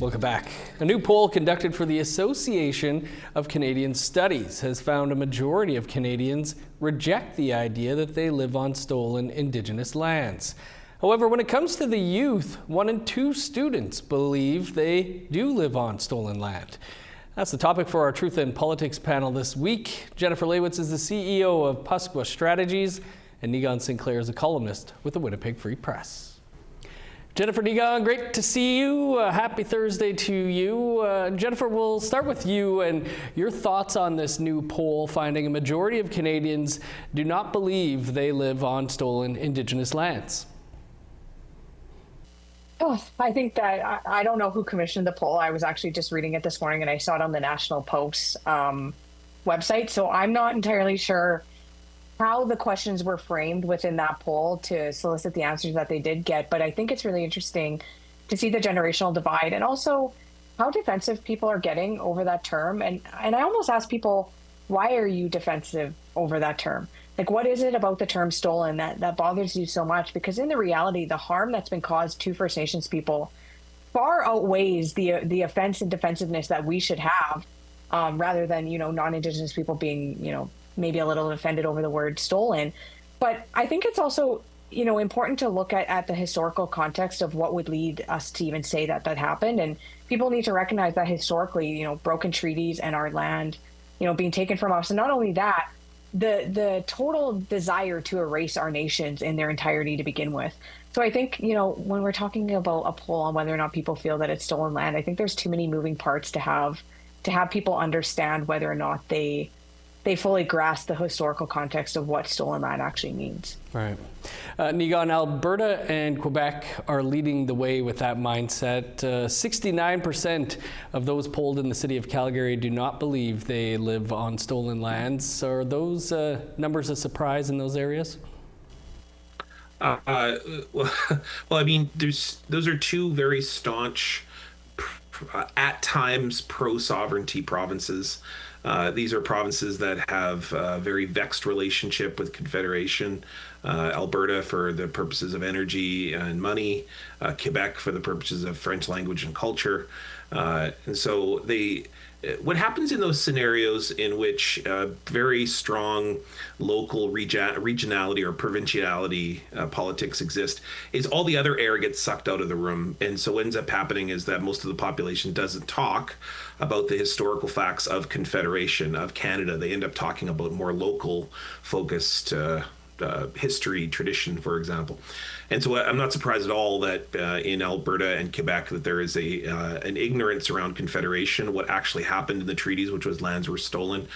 Welcome back. A new poll conducted for the Association of Canadian Studies has found a majority of Canadians reject the idea that they live on stolen Indigenous lands. However, when it comes to the youth, 1 in 2 students believe they do live on stolen land. That's the topic for our Truth in Politics panel this week. Jennifer Lewitz is the CEO of Pasqua Strategies, and Niigaan Sinclair is a columnist with the Winnipeg Free Press. Jennifer, Niigaan, great to see you. Happy Thursday to you. Jennifer, we'll start with you and your thoughts on this new poll finding a majority of Canadians do not believe they live on stolen Indigenous lands. Oh, I think that I don't know who commissioned the poll. I was actually just reading it this morning and I saw it on the National Post's website. So I'm not entirely sure how the questions were framed within that poll to solicit the answers that they did get. But I think it's really interesting to see the generational divide and also how defensive people are getting over that term. And I almost ask people, why are you defensive over that term? Like, what is it about the term stolen that bothers you so much? Because in the reality, the harm that's been caused to First Nations people far outweighs the offense and defensiveness that we should have, rather than, non-Indigenous people being, maybe a little offended over the word stolen. But I think it's also, important to look at the historical context of what would lead us to even say that happened. And people need to recognize that historically, broken treaties and our land, being taken from us. And not only that, the total desire to erase our nations in their entirety to begin with. So I think, when we're talking about a poll on whether or not people feel that it's stolen land, I think there's too many moving parts to have people understand whether or not they fully grasp the historical context of what stolen land actually means. Right. Niigaan, Alberta and Quebec are leading the way with that mindset. 69% of those polled in the city of Calgary do not believe they live on stolen lands. Are those numbers a surprise in those areas? Well, I mean, those are two very staunch, at times pro-sovereignty provinces. These are provinces that have a very vexed relationship with Confederation. Alberta for the purposes of energy and money, Quebec for the purposes of French language and culture. And so what happens in those scenarios in which very strong local regionality or provinciality politics exist is all the other air gets sucked out of the room. And so what ends up happening is that most of the population doesn't talk about the historical facts of Confederation, of Canada. They end up talking about more local focused history, tradition, for example. And so I'm not surprised at all that in Alberta and Quebec that there is an ignorance around Confederation, what actually happened in the treaties, which was lands were stolen.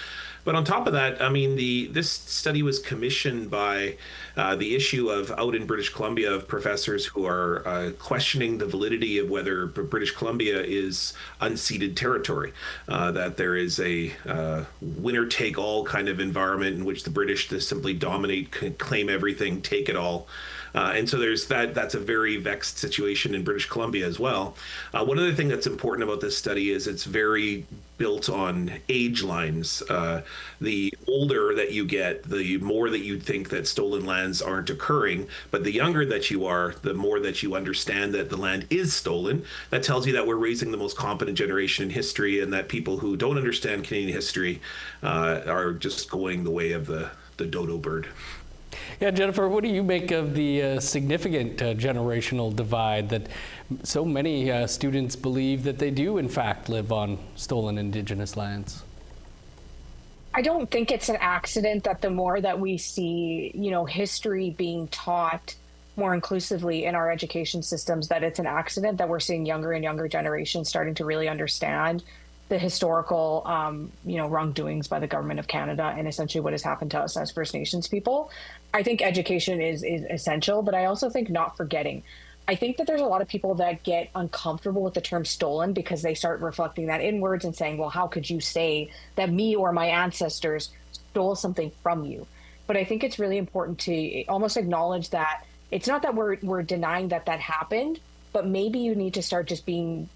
But on top of that, I mean, this study was commissioned by the issue of out in British Columbia of professors who are questioning the validity of whether British Columbia is unceded territory, that there is a winner-take-all kind of environment in which the British just simply dominate, claim everything, take it all. And so there's that's a very vexed situation in British Columbia as well. One other thing that's important about this study is it's very built on age lines. The older that you get, the more that you think that stolen lands aren't occurring. But the younger that you are, the more that you understand that the land is stolen. That tells you that we're raising the most competent generation in history, and that people who don't understand Canadian history are just going the way of the dodo bird. Yeah, Jennifer, what do you make of the significant generational divide that so many students believe that they do, in fact, live on stolen Indigenous lands? I don't think it's an accident that the more that we see, history being taught more inclusively in our education systems, that it's an accident that we're seeing younger and younger generations starting to really understand the historical, wrongdoings by the government of Canada and essentially what has happened to us as First Nations people. I think education is essential, but I also think not forgetting. I think that there's a lot of people that get uncomfortable with the term stolen because they start reflecting that inwards and saying, well, how could you say that me or my ancestors stole something from you? But I think it's really important to almost acknowledge that it's not that we're denying that happened, but maybe you need to start just being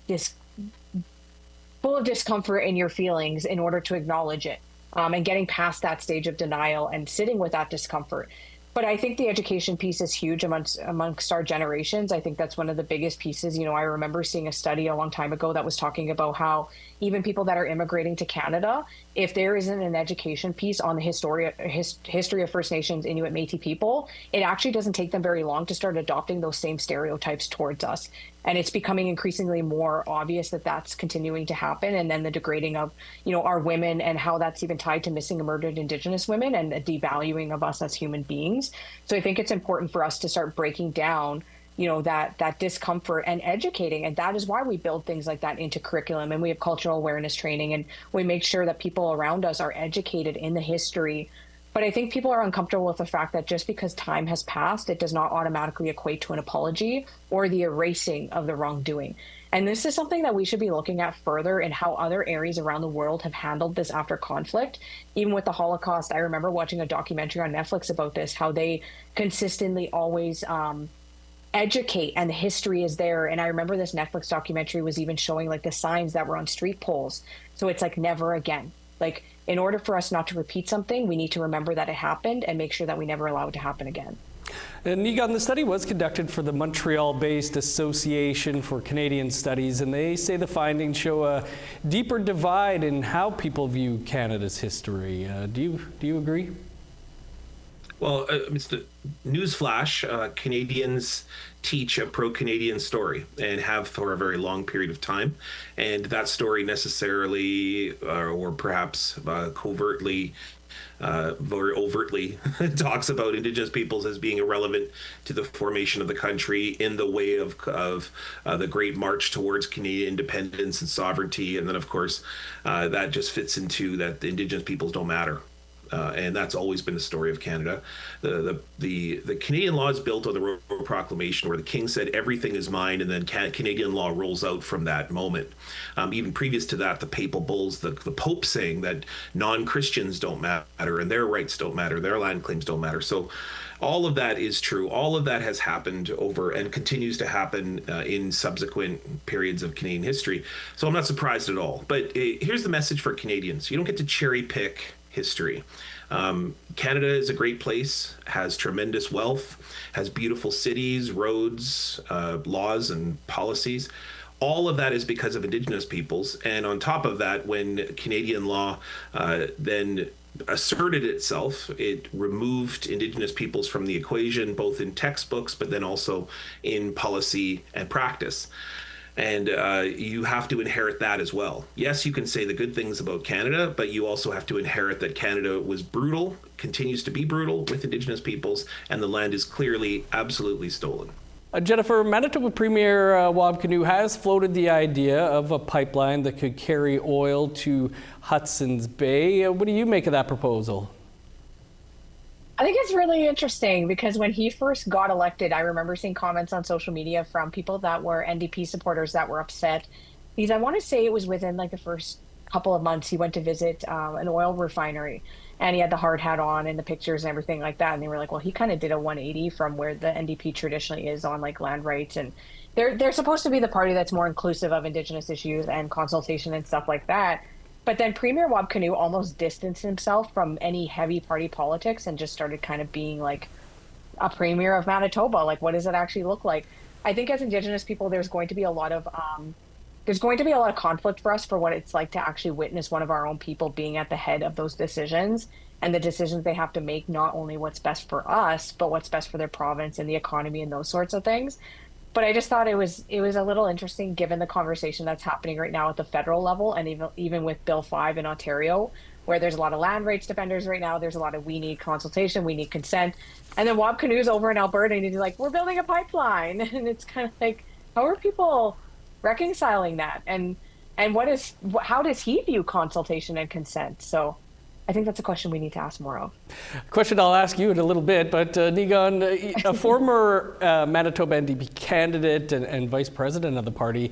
full of discomfort in your feelings in order to acknowledge it, and getting past that stage of denial and sitting with that discomfort. But I think the education piece is huge amongst our generations. I think that's one of the biggest pieces. You know, I remember seeing a study a long time ago that was talking about how even people that are immigrating to Canada, if there isn't an education piece on the history of First Nations, Inuit, Métis people, it actually doesn't take them very long to start adopting those same stereotypes towards us. And it's becoming increasingly more obvious that that's continuing to happen. And then the degrading of, you know, our women and how that's even tied to missing and murdered Indigenous women and the devaluing of us as human beings. So I think it's important for us to start breaking down, you know, that discomfort and educating. And that is why we build things like that into curriculum, and we have cultural awareness training, and we make sure that people around us are educated in the history. But I think people are uncomfortable with the fact that just because time has passed, it does not automatically equate to an apology or the erasing of the wrongdoing. And this is something that we should be looking at further in how other areas around the world have handled this after conflict. Even with the Holocaust, I remember watching a documentary on Netflix about this, how they consistently always educate, and the history is there. And I remember this Netflix documentary was even showing like the signs that were on street poles. So it's like never again. Like, in order for us not to repeat something, we need to remember that it happened and make sure that we never allow it to happen again. And Nigan, the study was conducted for the Montreal-based Association for Canadian Studies, and they say the findings show a deeper divide in how people view Canada's history. Do you agree? Well, Mr. Newsflash, Canadians teach a pro-Canadian story and have for a very long period of time. And that story necessarily, or perhaps covertly, very overtly talks about Indigenous peoples as being irrelevant to the formation of the country in the way of the Great March towards Canadian independence and sovereignty. And then, of course, that just fits into that the Indigenous peoples don't matter. And that's always been the story of Canada. The Canadian law is built on the Royal Proclamation, where the King said everything is mine, and then Canadian law rolls out from that moment. Even previous to that, the papal bulls, the Pope saying that non-Christians don't matter and their rights don't matter, their land claims don't matter. So all of that is true. All of that has happened over and continues to happen in subsequent periods of Canadian history. So I'm not surprised at all. But here's the message for Canadians. You don't get to cherry pick history. Canada is a great place, has tremendous wealth, has beautiful cities, roads, laws, and policies. All of that is because of Indigenous peoples. And on top of that, when Canadian law then asserted itself, it removed Indigenous peoples from the equation, both in textbooks, but then also in policy and practice. And you have to inherit that as well. Yes, you can say the good things about Canada, but you also have to inherit that Canada was brutal, continues to be brutal with Indigenous peoples, and the land is clearly absolutely stolen. Jennifer, Manitoba Premier Wab Kinew has floated the idea of a pipeline that could carry oil to Hudson's Bay. What do you make of that proposal? I think it's really interesting because when he first got elected, I remember seeing comments on social media from people that were NDP supporters that were upset. Because I want to say it was within like the first couple of months, he went to visit an oil refinery, and he had the hard hat on and the pictures and everything like that. And they were like, well, he kind of did a 180 from where the NDP traditionally is on like land rights. And they're supposed to be the party that's more inclusive of Indigenous issues and consultation and stuff like that. But then Premier Wab Kinew almost distanced himself from any heavy party politics and just started kind of being like a premier of Manitoba. Like, what does it actually look like? I think as Indigenous people, there's going to be a lot of conflict for us for what it's like to actually witness one of our own people being at the head of those decisions, and the decisions they have to make, not only what's best for us, but what's best for their province and the economy and those sorts of things. But I just thought it was a little interesting given the conversation that's happening right now at the federal level, and even with Bill 5 in Ontario, where there's a lot of land rights defenders right now. There's a lot of we need consultation, we need consent. And then Wab Kinew's over in Alberta and he's like, we're building a pipeline. And it's kind of like, how are people reconciling that? And how does he view consultation and consent? So I think that's a question we need to ask more of. Question I'll ask you in a little bit, but Nigan, a former Manitoba NDP candidate and vice president of the party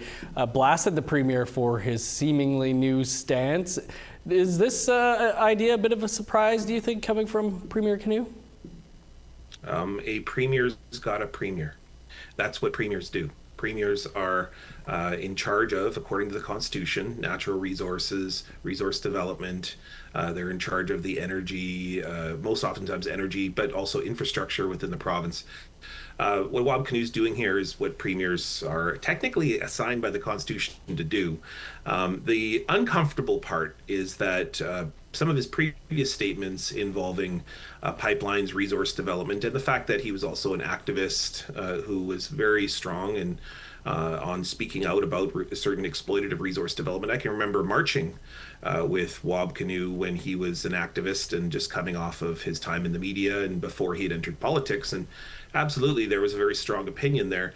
blasted the premier for his seemingly new stance. Is this idea a bit of a surprise, do you think, coming from Premier Kinew? A premier's got a premier. That's what premiers do. Premiers are in charge of, according to the Constitution, natural resources, resource development. They're in charge of the energy, most oftentimes energy, but also infrastructure within the province. What Wab Kinew's doing here is what premiers are technically assigned by the Constitution to do. The uncomfortable part is that some of his previous statements involving pipelines, resource development, and the fact that he was also an activist who was very strong and on speaking out about certain exploitative resource development. I can remember marching with Wab Kinew when he was an activist and just coming off of his time in the media and before he had entered politics. And absolutely, there was a very strong opinion there.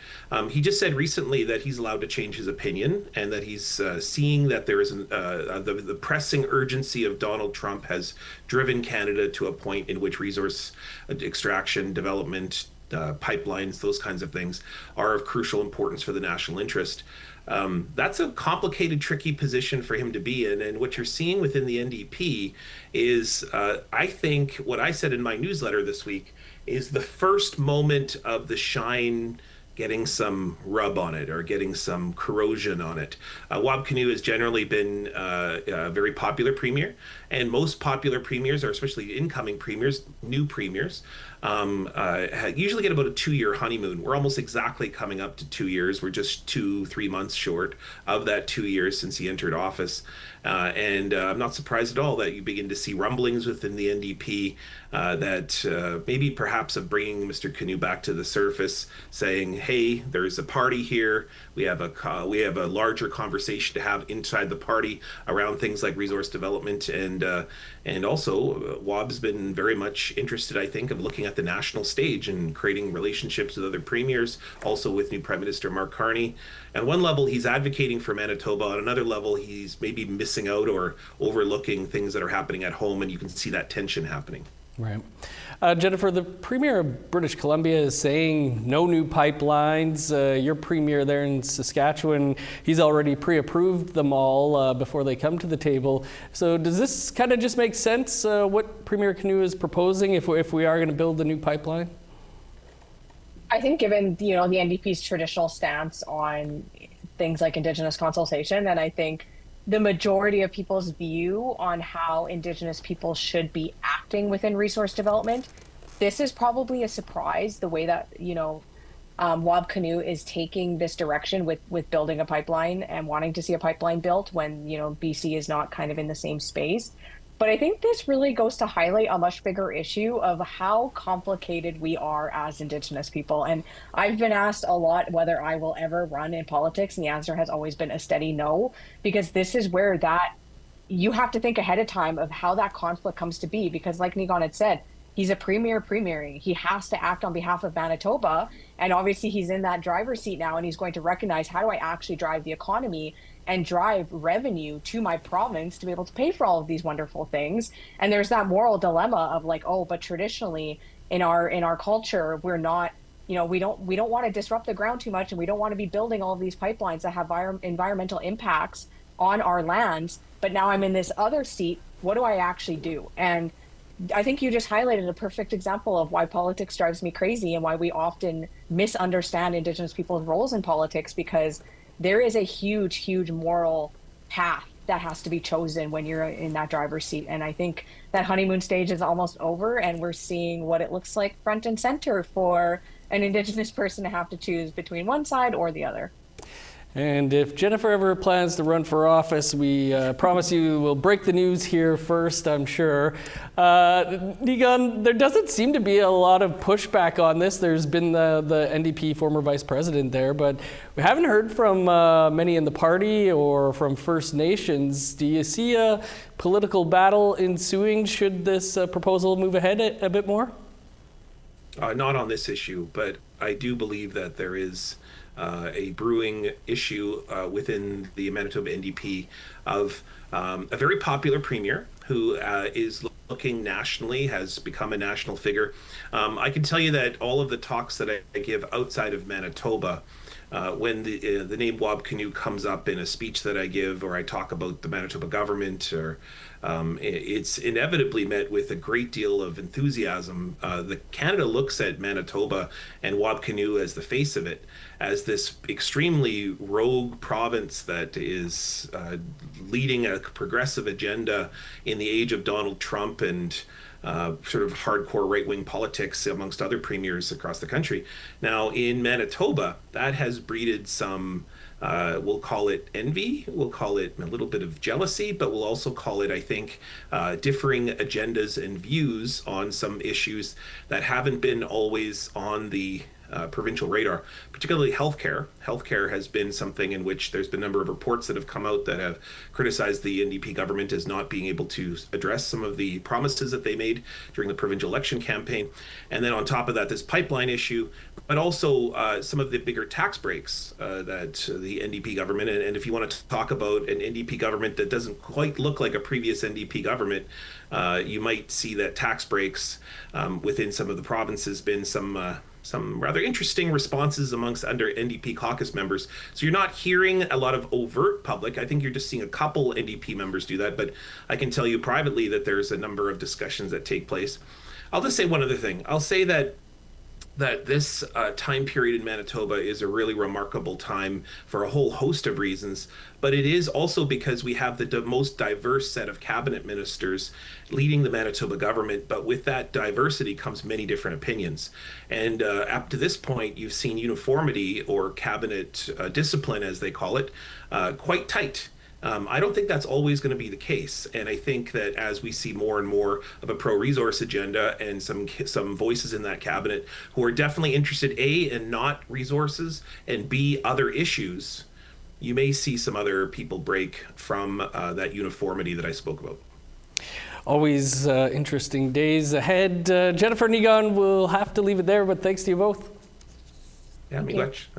He just said recently that he's allowed to change his opinion and that he's seeing that there is the pressing urgency of Donald Trump has driven Canada to a point in which resource extraction, development, pipelines, those kinds of things are of crucial importance for the national interest. That's a complicated, tricky position for him to be in. And what you're seeing within the NDP is, I think, what I said in my newsletter this week is the first moment of the shine getting some rub on it or getting some corrosion on it. Wab Kinew has generally been a very popular premier, and most popular premiers, or especially incoming premiers, new premiers, usually get about a 2-year honeymoon. We're almost exactly coming up to 2 years. We're just 2-3 months short of that 2 years since he entered office. And I'm not surprised at all that you begin to see rumblings within the NDP that maybe perhaps of bringing Mr. Kinew back to the surface, saying, hey, there's a party here. We have a larger conversation to have inside the party around things like resource development. And also, Wab's been very much interested, I think, of looking at the national stage and creating relationships with other premiers, also with new Prime Minister Mark Carney. At one level, he's advocating for Manitoba. On another level, he's maybe missing out or overlooking things that are happening at home, and you can see that tension happening. Right. Jennifer, the Premier of British Columbia is saying no new pipelines. Your Premier there in Saskatchewan, he's already pre-approved them all before they come to the table. So does this kind of just make sense, what Premier Kinew is proposing if we are going to build the new pipeline? I think given, the NDP's traditional stance on things like Indigenous consultation, and I think the majority of people's view on how Indigenous people should be acting within resource development, this is probably a surprise, the way that, Wab Kinew is taking this direction with building a pipeline and wanting to see a pipeline built when, BC is not kind of in the same space. But I think this really goes to highlight a much bigger issue of how complicated we are as Indigenous people. And I've been asked a lot whether I will ever run in politics, and the answer has always been a steady no, because this is where you have to think ahead of time of how that conflict comes to be. Because like Nigon had said, he's a premiering. He has to act on behalf of Manitoba. And obviously he's in that driver's seat now, and he's going to recognize, how do I actually drive the economy and drive revenue to my province to be able to pay for all of these wonderful things? And there's that moral dilemma of like, oh, but traditionally in our culture, we're not, we don't want to disrupt the ground too much, and we don't want to be building all of these pipelines that have environmental impacts on our lands. But now I'm in this other seat. What do I actually do? And I think you just highlighted a perfect example of why politics drives me crazy and why we often misunderstand Indigenous people's roles in politics, because there is a huge, huge moral path that has to be chosen when you're in that driver's seat. And I think that honeymoon stage is almost over, and we're seeing what it looks like front and center for an Indigenous person to have to choose between one side or the other. And if Jennifer ever plans to run for office, we promise you we'll break the news here first, I'm sure. Nigon, there doesn't seem to be a lot of pushback on this. There's been the NDP former vice president there, but we haven't heard from many in the party or from First Nations. Do you see a political battle ensuing should this proposal move ahead a bit more? Not on this issue, but I do believe that there is a brewing issue within the Manitoba NDP of a very popular premier who is looking nationally, has become a national figure. I can tell you that all of the talks that I give outside of Manitoba, when the name Wabkanu comes up in a speech that I give, or I talk about the Manitoba government, or it's inevitably met with a great deal of enthusiasm. Canada looks at Manitoba and Wabkanu as the face of it, as this extremely rogue province that is leading a progressive agenda in the age of Donald Trump and sort of hardcore right-wing politics amongst other premiers across the country. Now, in Manitoba, that has breeded some, we'll call it envy, we'll call it a little bit of jealousy, but we'll also call it, I think, differing agendas and views on some issues that haven't been always on the provincial radar, particularly healthcare. Healthcare has been something in which there's been a number of reports that have come out that have criticized the NDP government as not being able to address some of the promises that they made during the provincial election campaign. And then on top of that, this pipeline issue, but also some of the bigger tax breaks that the NDP government, and if you want to talk about an NDP government that doesn't quite look like a previous NDP government, you might see that tax breaks within some of the provinces been some rather interesting responses amongst under NDP caucus members. So you're not hearing a lot of overt public. I think you're just seeing a couple NDP members do that, but I can tell you privately that there's a number of discussions that take place. I'll just say one other thing. I'll say that this time period in Manitoba is a really remarkable time for a whole host of reasons, but it is also because we have the most diverse set of cabinet ministers leading the Manitoba government, but with that diversity comes many different opinions. And up to this point, you've seen uniformity, or cabinet discipline, as they call it, quite tight. I don't think that's always going to be the case, and I think that as we see more and more of a pro-resource agenda and some voices in that cabinet who are definitely interested, A, in not resources, and B, other issues, you may see some other people break from that uniformity that I spoke about. Always interesting days ahead. Jennifer and Egon, we'll have to leave it there, but thanks to you both. Yeah, me much.